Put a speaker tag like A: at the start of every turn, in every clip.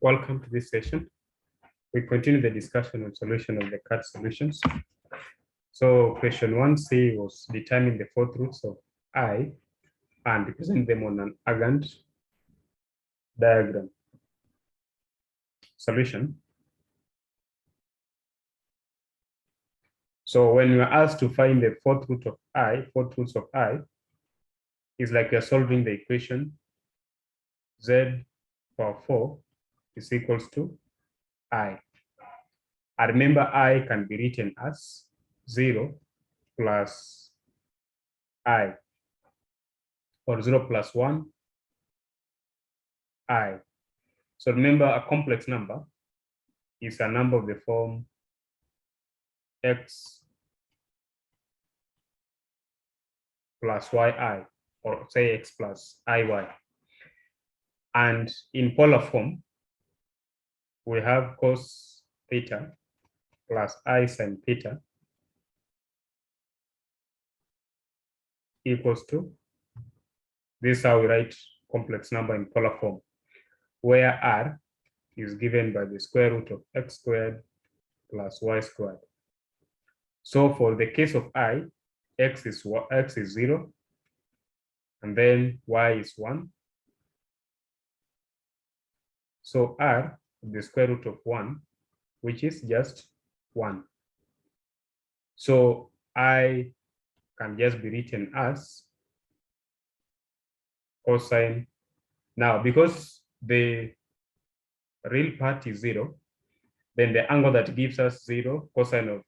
A: Welcome to this session. We continue the discussion on solution of the CAT solutions. So question 1C was determine the fourth roots of I and represent them on an Gantt diagram. Solution. So when you are asked to find the fourth root of I, fourth roots of I, is like you're solving the equation Z power 4 is equals to I. And remember, I can be written as 0 plus I, or 0 plus 1 I. So remember, a complex number is a number of the form x plus yi, or say x plus iy. And in polar form, we have cos theta plus I sin theta equals to, this is how we write complex number in polar form, where r is given by the square root of x squared plus y squared. So for the case of I, x is 0, and then y is 1. So r, the square root of 1, which is just 1. So I can just be written as cosine. Now, because the real part is 0, then the angle that gives us 0, cosine of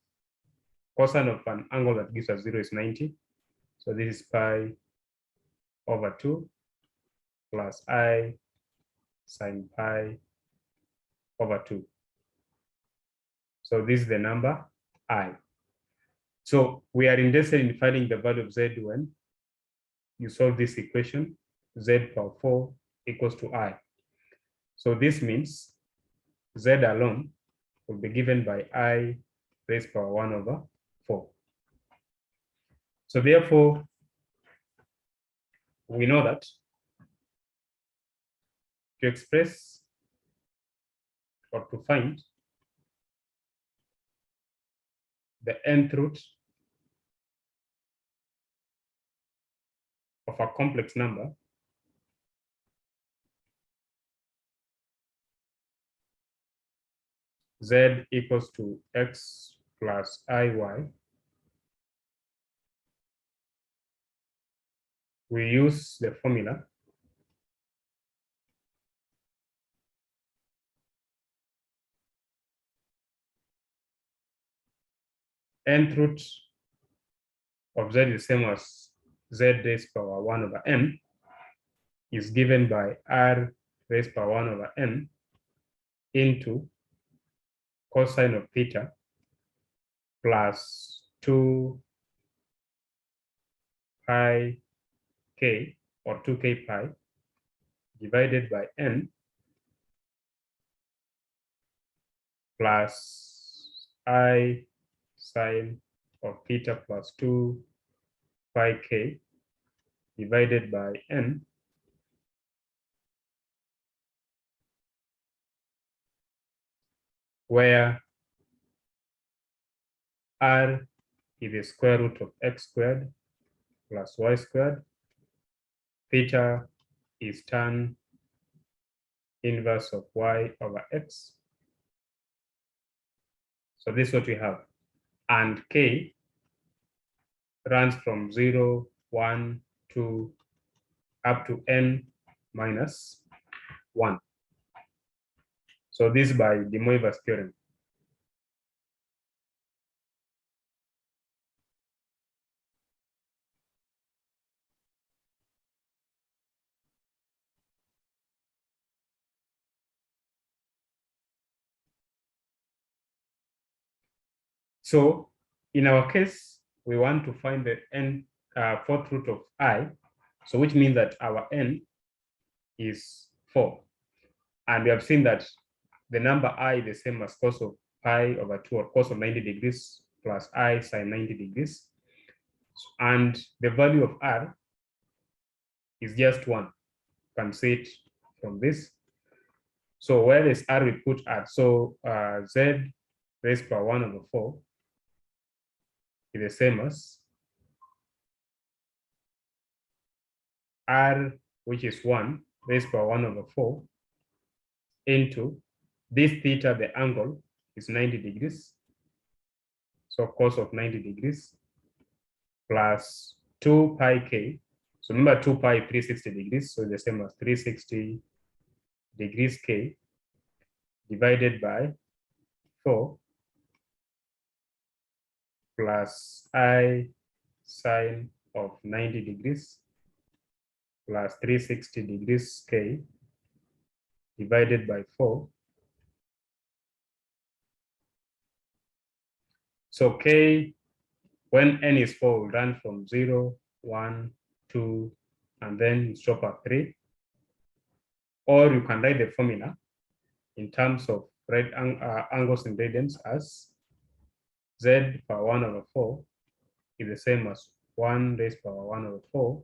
A: an angle that gives us 0 is 90. So this is pi over 2 plus I sine pi over 2. So this is the number I. So we are interested in finding the value of Z when you solve this equation, Z power 4 equals to I. So this means Z alone will be given by I raised power 1 over 4. So therefore, we know that to express or to find the nth root of a complex number, Z equals to x plus iy, we use the formula nth root of Z is the same as Z raised power 1 over n is given by r raised power 1 over n into cosine of theta plus 2 pi k, or 2k pi, divided by n plus I sine of theta plus 2 pi k divided by n where r is the square root of x squared plus y squared, theta is tan inverse of y over x. So this is what we have. And k runs from 0, 1, 2, up to n minus 1. So this is by de Moivre's theorem. So in our case, we want to find the fourth root of I, so which means that our n is 4. And we have seen that the number I is the same as cos of pi over 2, or cos of 90 degrees plus I sine 90 degrees. And the value of r is just 1. You can see it from this. So where this r we put r, so z raised by 1 over 4 is the same as r, which is 1 raised by 1 over 4 into this theta, the angle is 90 degrees. So cos of 90 degrees plus 2 pi k. So remember 2 pi 360 degrees. So the same as 360 degrees k divided by 4 plus I sine of 90 degrees plus 360 degrees k divided by 4. So k, when n is 4, will run from 0, 1, 2, and then stop at 3. Or you can write the formula in terms of angles and radians as z power 1 over 4 is the same as 1 raised power 1 over 4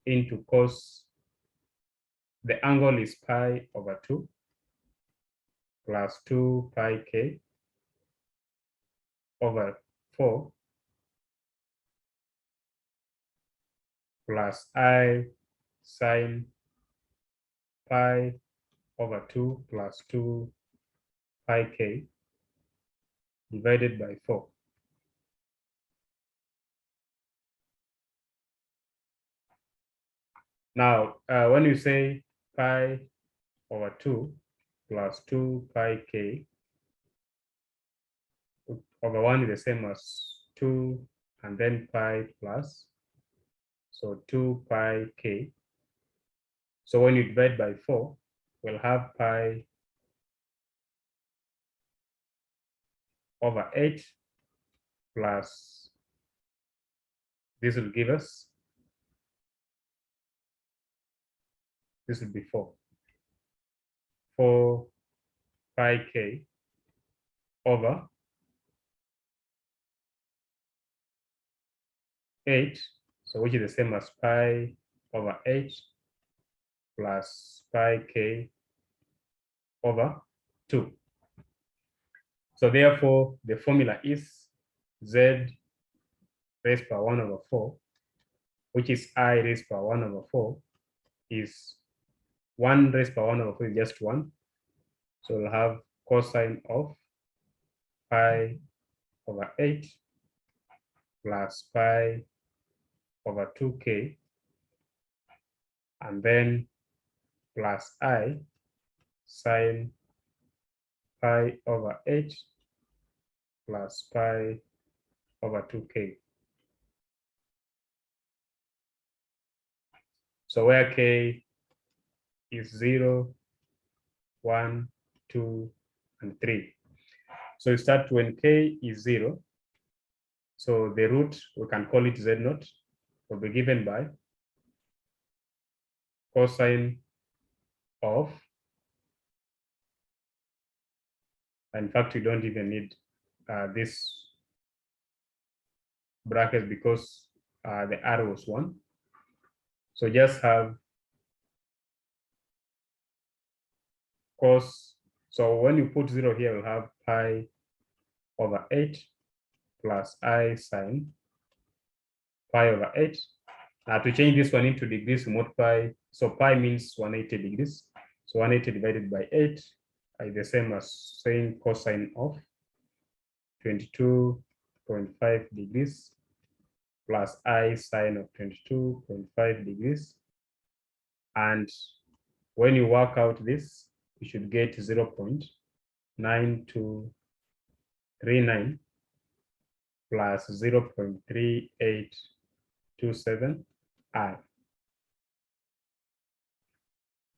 A: into cos, the angle is pi over 2 plus 2 pi k over 4 plus I sine pi over 2 plus 2 pi k divided by 4. Now, when you say pi over 2 plus 2 pi k over 1 is the same as 2 and then pi plus, so 2 pi k. So when you divide by 4, we'll have pi over 8 plus, this will give us, this will be 4 pi k over 8, so which is the same as pi over 8 plus pi k over 2. So therefore, the formula is z raised by 1 over 4, which is I raised by 1 over 4, is 1 raised by 1 over 4 is just 1. So we'll have cosine of pi over 8 plus pi over 2k, and then plus I sine pi over 8 plus pi over 2k. So where k is 0, 1, 2, and 3. So you start when k is 0. So the root, we can call it z0, will be given by cosine of, in fact, you don't even need this bracket because the r was 1. So just have cos, so when you put 0 here, we'll have pi over 8 plus I sine pi over 8. Now to change this one into degrees, we multiply, so pi means 180 degrees. So 180 divided by 8 is the same as saying cosine of 22.5 degrees plus I sine of 22.5 degrees. And when you work out this, you should get 0.9239 plus 0.3827 I.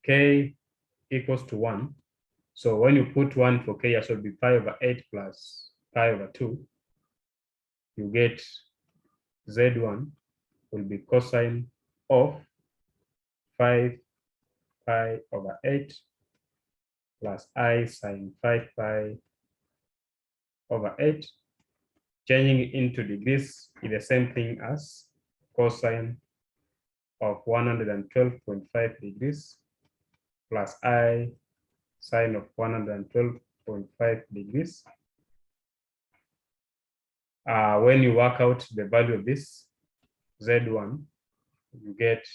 A: K equals to 1. So when you put 1 for k, it should be pi over 8 plus pi over 2. You get z1 will be cosine of 5 pi over 8 plus I sine 5 pi over 8. Changing into degrees is the same thing as cosine of 112.5 degrees plus I sine of 112.5 degrees. When you work out the value of this Z1, you get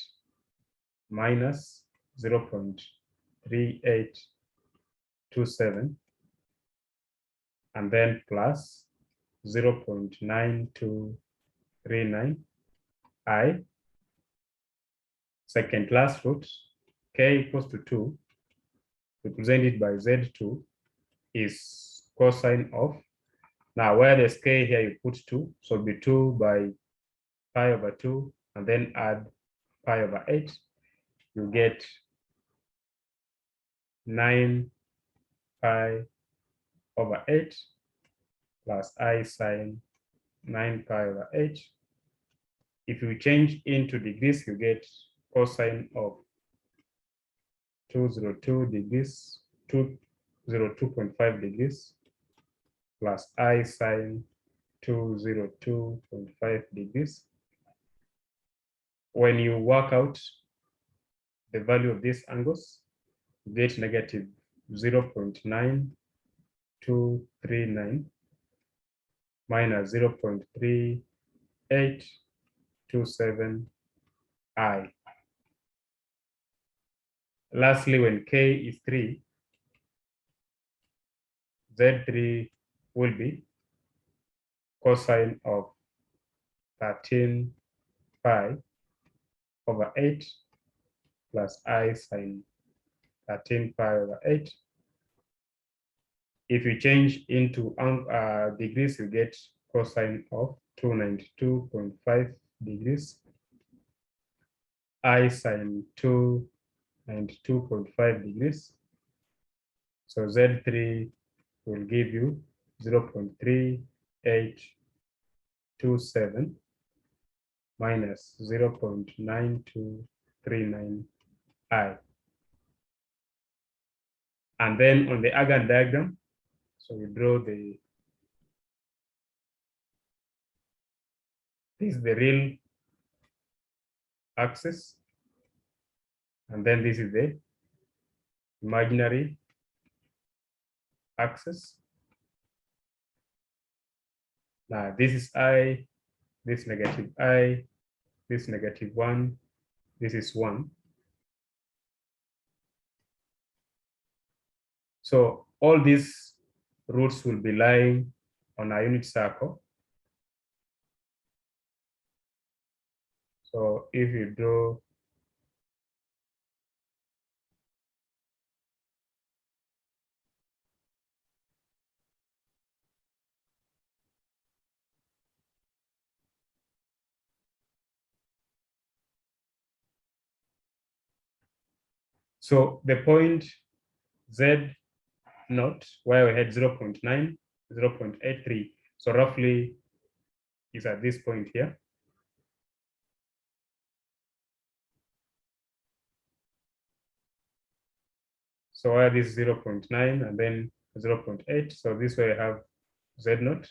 A: minus 0.3827 and then plus 0.9239 I. Second class root, k equals to 2, represented by Z2, is cosine of, now where there's k here, you put 2, so it'll be 2 by pi over 2, and then add pi over 8, you get 9 pi over 8 plus I sine 9 pi over 8. If you change into degrees, you get cosine of 202 degrees, 202.5 degrees plus I sine 202.5 degrees. When you work out the value of these angles, you get negative 0.9239 minus 0.3827 I. Lastly, when k is 3, Z3 will be cosine of 13 pi over 8 plus I sine 13 pi over 8. If you change into degrees, you get cosine of 292.5 degrees. I sine 292.5 degrees. So Z3 will give you 0.3827 minus 0.9239 I. And then on the Argand diagram, so we draw this is the real axis, and then this is the imaginary axis. Now this is I, this negative I, this negative 1, this is 1. So all these roots will be lying on a unit circle. So if you draw so the point Z naught, where we had 0.9, 0.83, so roughly is at this point here. So where this is 0.9 and then 0.8, so this way I have Z naught.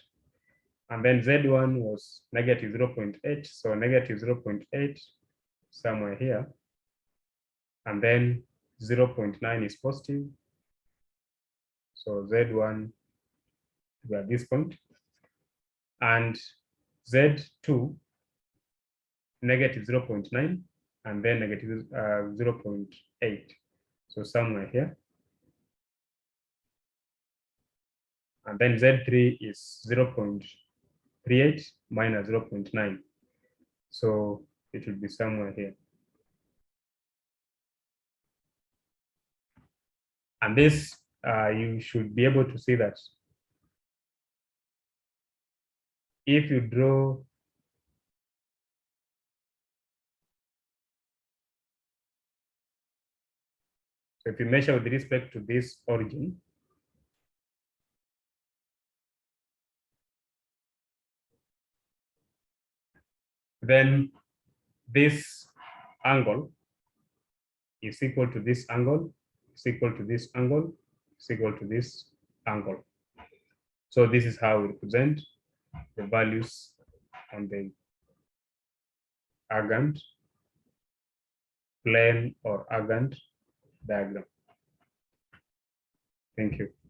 A: And then Z1 was negative 0.8, so negative 0.8 somewhere here. And then 0.9 is positive. So Z1 to be at this point. And Z2, negative 0.9, and then negative 0.8. So somewhere here. And then Z3 is 0.38 minus 0.9. So it will be somewhere here. And this, you should be able to see that if you draw so if you measure with respect to this origin, then this angle is equal to this angle, is equal to this angle, is equal to this angle. So this is how we represent the values on the Argand plane or Argand diagram. Thank you.